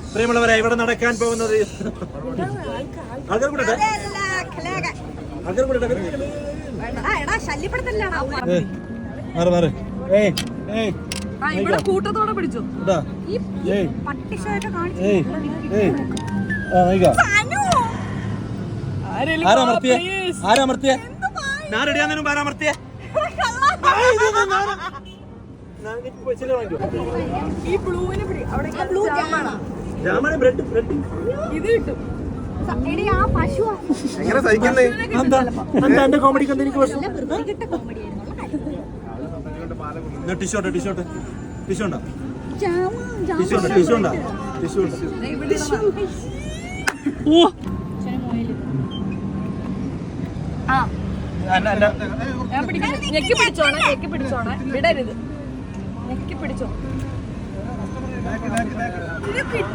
പ്രിയമുള്ളവരെ, ഇവിടെ നടക്കാൻ പോകുന്നത് കൂട്ടത്തോടെ പിടിച്ചു ആരാമർത്തിയ ഞാൻ റെഡിയാന്നതിനും ആരാമർത്തിയ എങ്ങനെ സഹിക്കുന്നേ? എന്റെ കോമഡിക്ക് എന്താ എനിക്ക് പ്രശ്നം? ടിഷ്യൂണ്ടോ ടിഷ്യൂണ്ടോ ടിഷ്യൂണ്ടോ ടിഷ്യൂണ്ടോ ടിഷ്യൂണ്ടോ ടിഷ്യൂണ്ടോ ഓ ഞെക്കി പിടിച്ചോണേ വിടരുത് ഞെക്കി പിടിച്ചോ